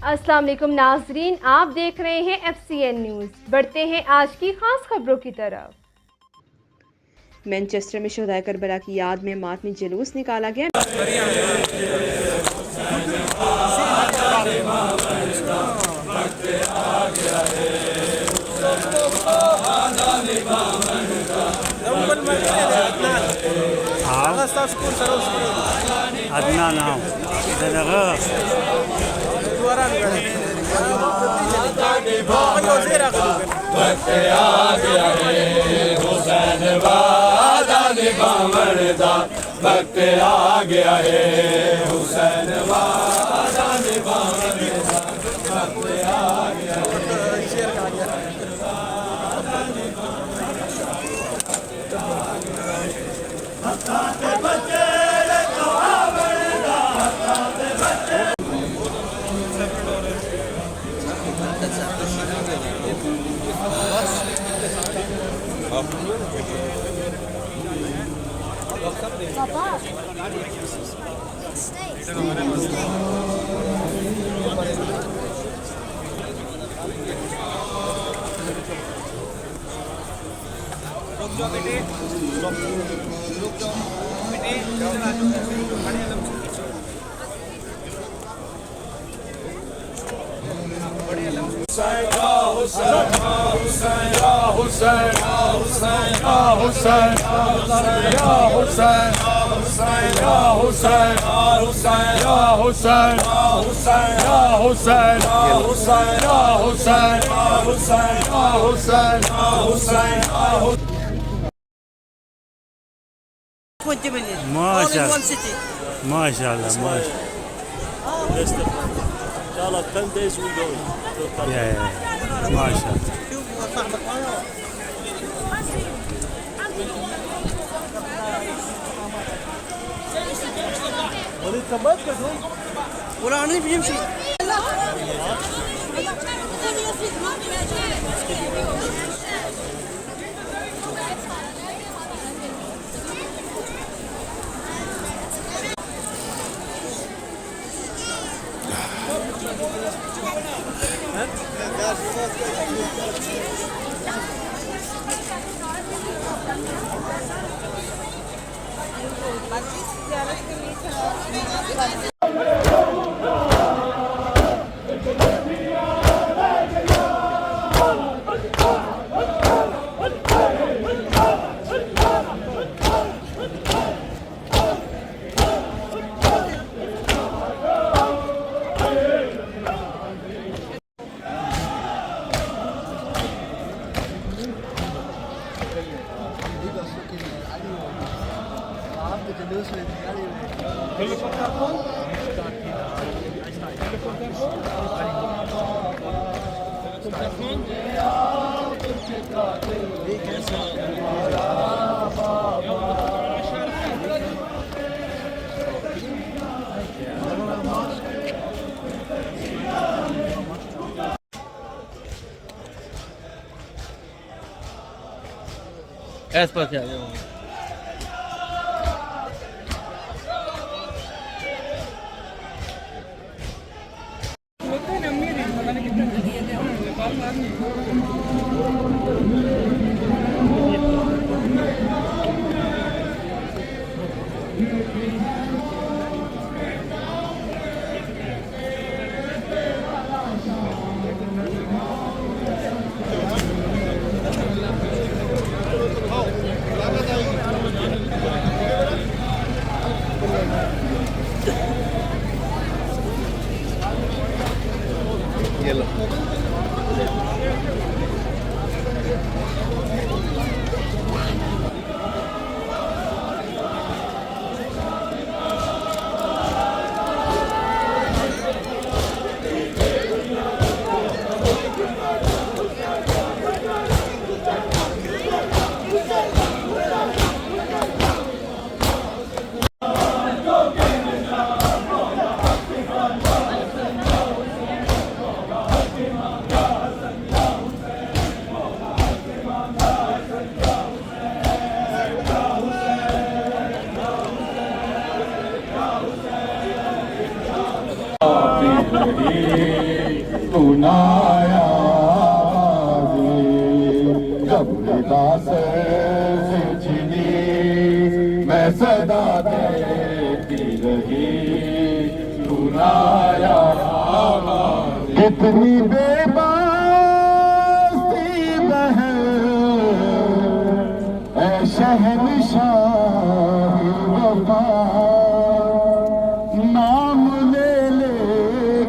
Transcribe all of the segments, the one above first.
अस्सलाम वालेकुम नाजरीन, आप देख रहे हैं FCN न्यूज़। बढ़ते हैं आज की खास खबरों की तरफ। मैनचेस्टर में शहदाए करबला की याद में मातमी जुलूस निकाला गया। वक्त आ गया है हुसैन वादा निभाने का वक्त आ गया है बच्चे तो आवड़दा बच्चे Papa. MashaAllah. Inshallah, 10 days we go. Yeah. MashaAllah. ولا أنا بيمشي Espa क्या है? रही तू ना आया जब लिबास से छिनी मैं सदा देती रही तू ना आया कितनी बेबास थी बहन ऐ शहंशाह वफा नाम ले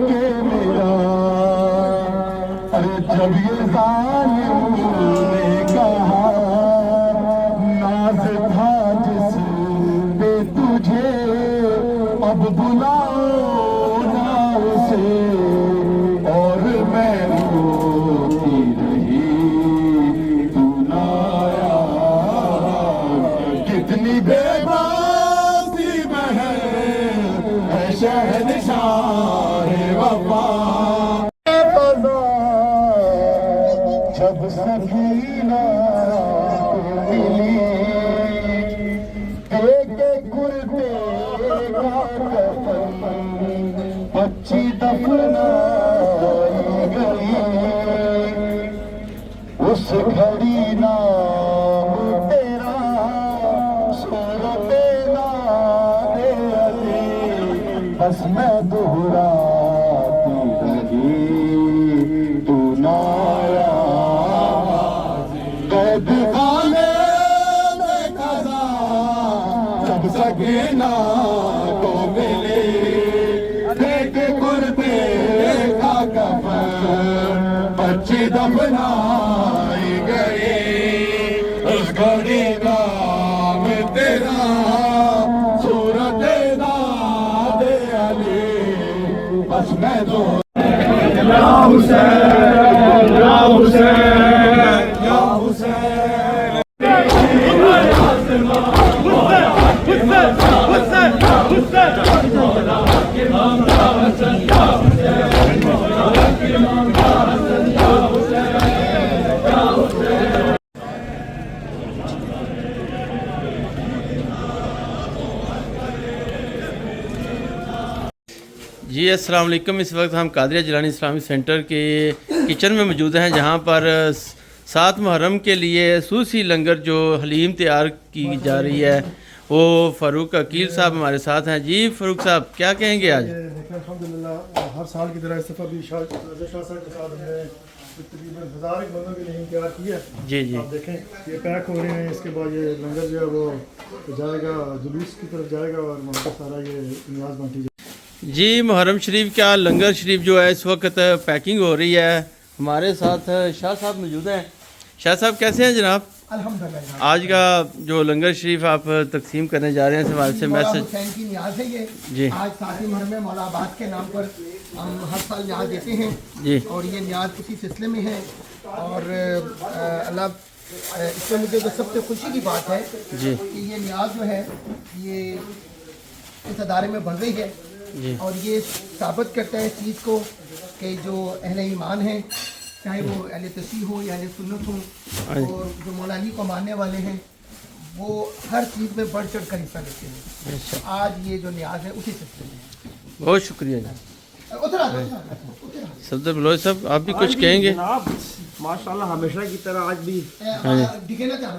के मेरा अरे जब ये जालिम ने कहा नाज था जिस पे तुझे अब बुलाओ ना उसे और मैं रोती रही तू ना आया कितनी बेबासी बहन है शहंशाह वफा जब सकीना मिली के कुर्ते का कफन बच्ची दफनाई गई उस घड़ी नाम तेरा सूरत नादे अली बस मैं दोहराती रही तू ना आया कैद खाने में खजा जब सकीना को मिली देख कुर्ते का कफन बच्ची दफनाई गई उस घड़ी नाम तेरा सूरत नादे अली बस मैं दो या हुसैन या हुसैन या हुसैन जी अस्सलाम वालेकुम। इस वक्त हम कादरिया जिलानी इस्लामी सेंटर के किचन में मौजूद हैं, जहां पर 7 मुहर्रम के लिए सूसी लंगर जो हलीम तैयार की जा रही है वो फ़ारूक अकील साहब हमारे साथ हैं। जी फ़ारूक साहब क्या कहेंगे आज? देखिए अल्हम्दुलिल्लाह हर साल की तरह इस दफ़ा भी शाह साहब के साथ हमने तकरीबन 1000 बंदों की नहीं तैयार की है। जी जी आप देखें ये पैक हो रहे हैं, इसके बाद ये लंगर जो है वो जाएगा जुलूस की तरफ जाएगा और वहाँ पर सारा ये नियाज बांटी जाएगी। जी मुहर्रम शरीफ का लंगर शरीफ जो है इस वक्त पैकिंग हो रही है। हमारे साथ शाह साहब मौजूद हैं। शाह साहब कैसे हैं जनाब? अल्हम्दुलिल्लाह। आज का जो लंगर शरीफ आप तकसीम करने जा रहे हैं इस हवाले से मौला मैसेज। हुसैन की न्याज है ये जी। आज साथी मुहर्रम में मौला आबाद के नाम पर हम हर साल न्याज देते हैं जी और ये न्याज उसी सिलसिले में है और अल्लाह इसमें मुझे जो सबसे खुशी की बात है जी कि ये न्याज जो है ये इस अदारे में बन रही है जी और ये साबित करता है इस चीज़ को कि जो अहले ईमान हैं चाहे वो अहले तस्वीर हो या अहले सुन्नत हो और जो मौला अली को मानने वाले हैं वो हर चीज़ में बढ़ चढ़ कर हिस्सा लेते हैं। आज ये जो न्याज है उसी सिलसिले में बहुत शुक्रिया जी। उधर आ जाओ, सफदर बलोच साहब आप भी कुछ कहेंगे? जनाब माशाल्लाह हमेशा की तरह आज भी दिखे ना चाह